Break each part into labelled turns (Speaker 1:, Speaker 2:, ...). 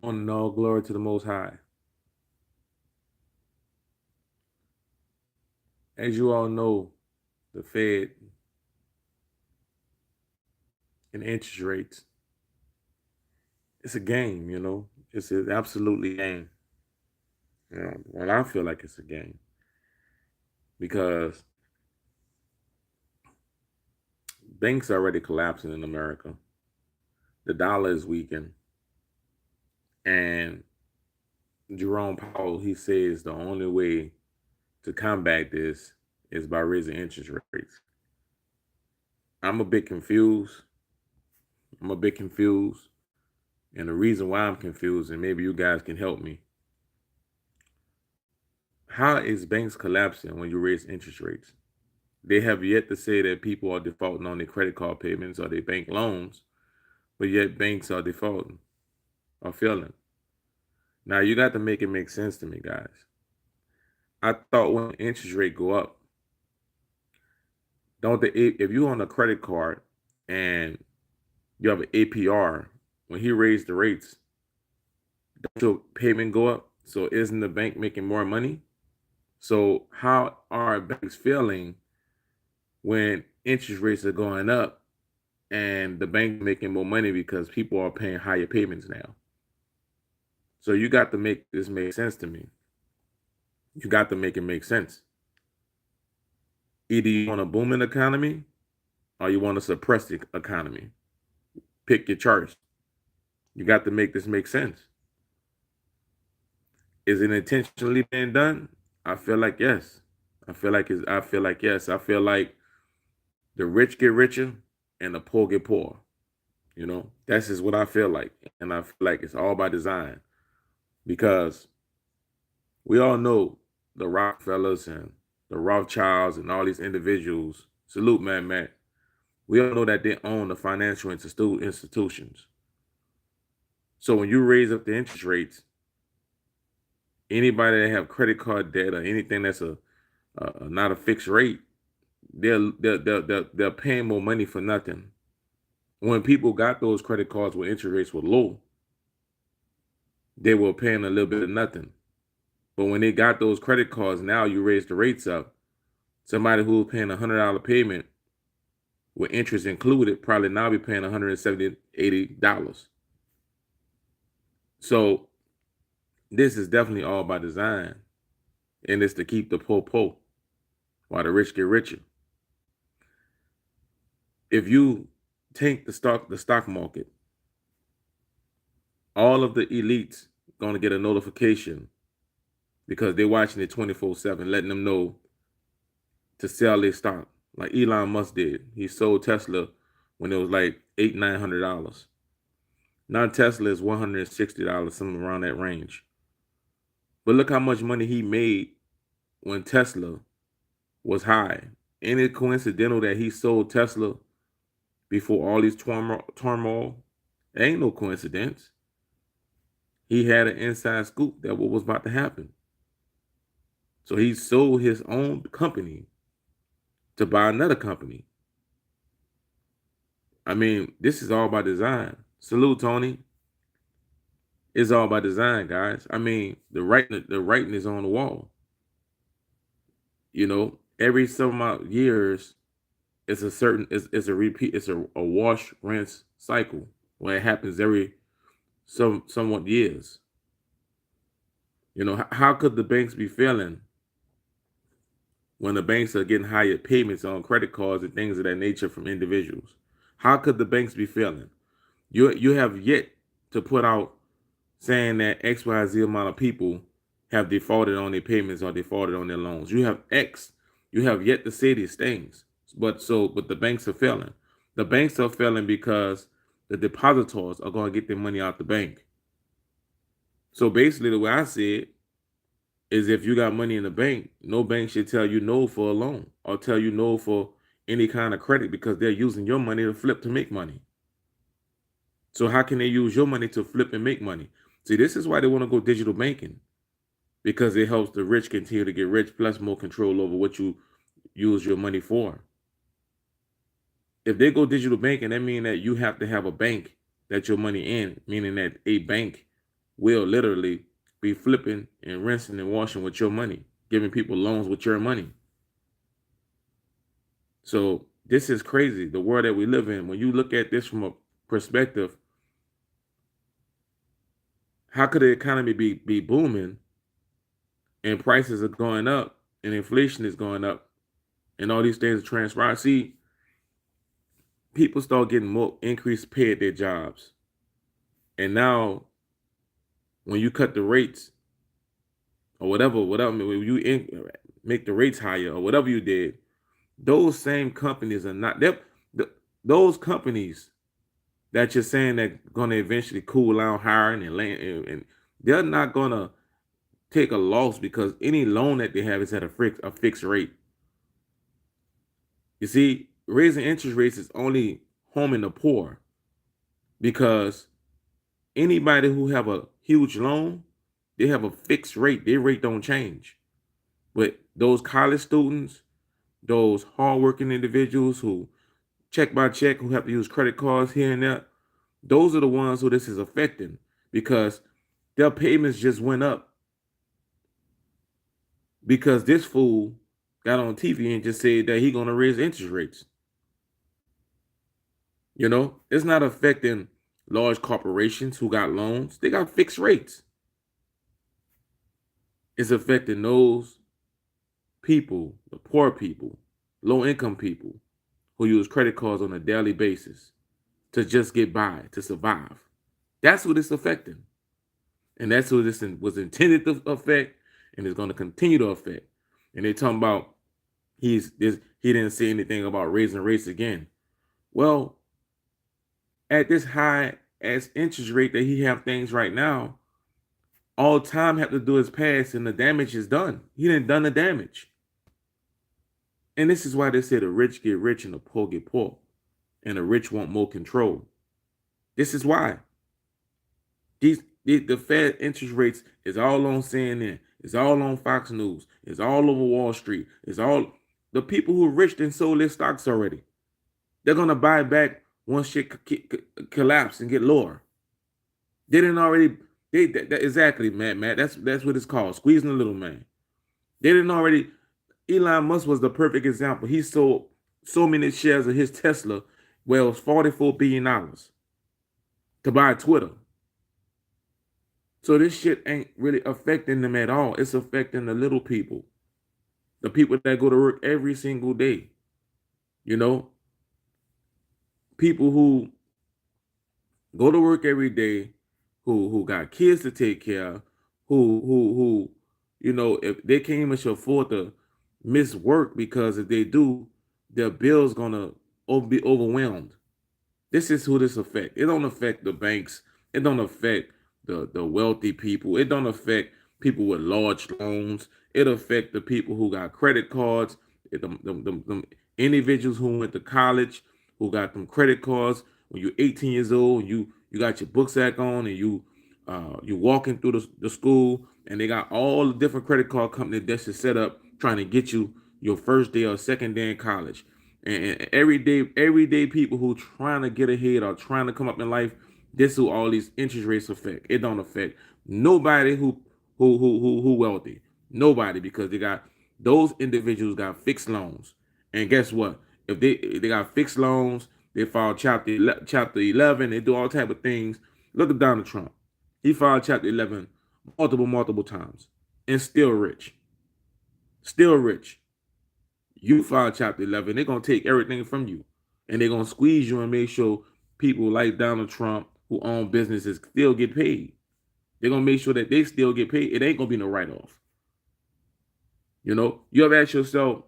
Speaker 1: Honor and all glory to the Most High. As you all know, the Fed and interest rates, it's a game, It's absolutely a game. Well, I feel like it's a game because banks are already collapsing in America. The dollar is weakening. And Jerome Powell, he says the only way to combat this is by raising interest rates. I'm a bit confused. I'm a bit confused. And the reason why I'm confused, and maybe you guys can help me, how is banks collapsing when you raise interest rates? They have yet to say that people are defaulting on their credit card payments or their bank loans, but yet banks are defaulting or failing. Now you got to make it make sense to me, guys. I thought when interest rate go up, don't the if you on a credit card and you have an APR, when he raised the rates, don't your payment go up? So isn't the bank making more money? So how are banks failing when interest rates are going up and the bank making more money because people are paying higher payments now? So you got to make this make sense to me. You got to make it make sense. Either you want a booming economy or you want to suppress the economy. Pick your choice. You got to make this make sense. Is it intentionally being done? I feel like yes. I feel like yes. I feel like the rich get richer and the poor get poor. That's just what I feel like. And I feel like it's all by design because we all know the Rockefellers and the Rothschilds and all these individuals. Salute, man, man. We all know that they own the financial institutions. So when you raise up the interest rates, anybody that have credit card debt or anything that's a not a fixed rate, they're paying more money for nothing. When people got those credit cards where interest rates were low, they were paying a little bit of nothing. But when they got those credit cards, now you raise the rates up. Somebody who was paying $100 payment with interest included probably now be paying $170, $80. So this is definitely all by design. And it's to keep the poor while the rich get richer. If you tank the stock market, all of the elites gonna get a notification because they're watching it 24/7, letting them know to sell their stock. Like Elon Musk did. He sold Tesla when it was like $800-$900. Now Tesla is $160, something around that range. But look how much money he made when Tesla was high. Ain't it coincidental that he sold Tesla before all these turmoil? It ain't no coincidence. He had an inside scoop that what was about to happen. So he sold his own company to buy another company. I mean, this is all by design. Salute, Tony. It's all by design, guys. I mean, the writing is on the wall. Every some odd years, it's a repeat, it's a wash, rinse cycle where it happens every somewhat years. How could the banks be failing when the banks are getting higher payments on credit cards and things of that nature from individuals? How could the banks be failing? You have yet to put out saying that XYZ amount of people have defaulted on their payments or defaulted on their loans. You have yet to say these things. But the banks are failing. The banks are failing because the depositors are going to get their money out the bank. So basically the way I see it is if you got money in the bank, no bank should tell you no for a loan or tell you no for any kind of credit because they're using your money to flip to make money. So how can they use your money to flip and make money? See, this is why they want to go digital banking, because it helps the rich continue to get rich, plus more control over what you use your money for. If they go digital banking, that means that you have to have a bank that your money in, meaning that a bank will literally be flipping and rinsing and washing with your money, giving people loans with your money. So this is crazy, the world that we live in. When you look at this from a perspective, how could the economy be booming and prices are going up and inflation is going up and all these things are transpiring? See, people start getting more increased pay at their jobs. And now when you cut the rates or whatever, when you make the rates higher or whatever you did, those same companies are not, those companies that you're saying that going to eventually cool down hiring and land, and they're not going to take a loss because any loan that they have is at a fixed rate. You see, raising interest rates is only harming the poor because anybody who have a huge loan, they have a fixed rate. Their rate don't change. But those college students, those hardworking individuals who check by check, who have to use credit cards here and there, those are the ones who this is affecting because their payments just went up because this fool got on TV and just said that he gonna raise interest rates. You know, it's not affecting large corporations who got loans. They got fixed rates. It's affecting those people, the poor people, low income people who use credit cards on a daily basis to just get by, to survive. That's what it's affecting. And that's what this was intended to affect and is going to continue to affect. And they talking about he didn't say anything about raising rates again. Well, at this high as interest rate that he have things right now, all time have to do is pass and the damage is done. He didn't done the damage. And this is why they say the rich get rich and the poor get poor. And the rich want more control. This is why. The Fed interest rates is all on CNN. It's all on Fox News. It's all over Wall Street. It's all the people who are rich and sold their stocks already. They're gonna buy back once shit collapse and get lower. They didn't already. Exactly, Matt. That's what it's called, squeezing the little man. They didn't already. Elon Musk was the perfect example. He sold so many shares of his Tesla, well, it was $44 billion to buy Twitter. So this shit ain't really affecting them at all. It's affecting the little people, the people that go to work every single day. You know, people who go to work every day, who got kids to take care of, who, you know, if they can't even afford to miss work because if they do, their bill's gonna be overwhelmed. This is who this affect. It don't affect the banks. It don't affect the wealthy people. It don't affect people with large loans. It affect the people who got credit cards. Them individuals who went to college, who got them credit cards. When you're 18 years old, you got your book sack on, and you walking through the school, and they got all the different credit card companies that's just set up trying to get you your first day or second day in college. And everyday people who trying to get ahead or trying to come up in life, this who all these interest rates affect. It don't affect nobody who wealthy. Nobody, because they got those individuals got fixed loans. And guess what? If they got fixed loans, they file chapter 11, they do all type of things. Look at Donald Trump. He filed chapter 11 multiple times and still rich. Still rich. You file chapter 11, they're going to take everything from you. And they're going to squeeze you and make sure people like Donald Trump who own businesses still get paid. They're going to make sure that they still get paid. It ain't going to be no write-off. You know, you ever ask yourself,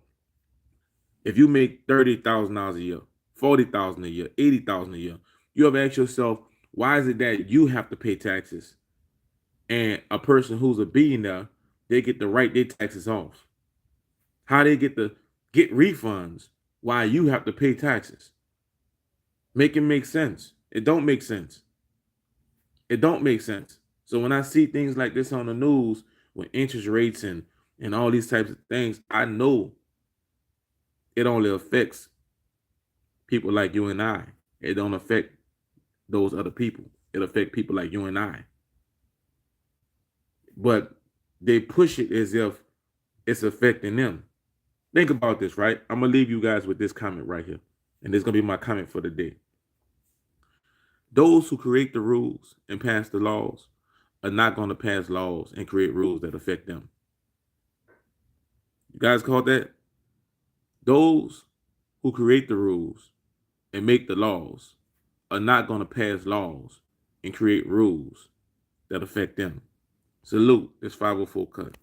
Speaker 1: if you make $30,000 a year, $40,000 a year, $80,000 a year, you ever ask yourself, why is it that you have to pay taxes and a person who's a billionaire, they get to write their taxes off? How they get refunds while you have to pay taxes? Make it make sense. It don't make sense. It don't make sense. So when I see things like this on the news with interest rates and all these types of things, I know it only affects people like you and I. It don't affect those other people. It affects people like you and I. but they push it as if it's affecting them. Think about this, right? I'm gonna leave you guys with this comment right here, and this is gonna be my comment for the day. Those who create the rules and pass the laws are not going to pass laws and create rules that affect them. You guys caught that? Those who create the rules and make the laws are not going to pass laws and create rules that affect them. Salute. It's 504 Cut.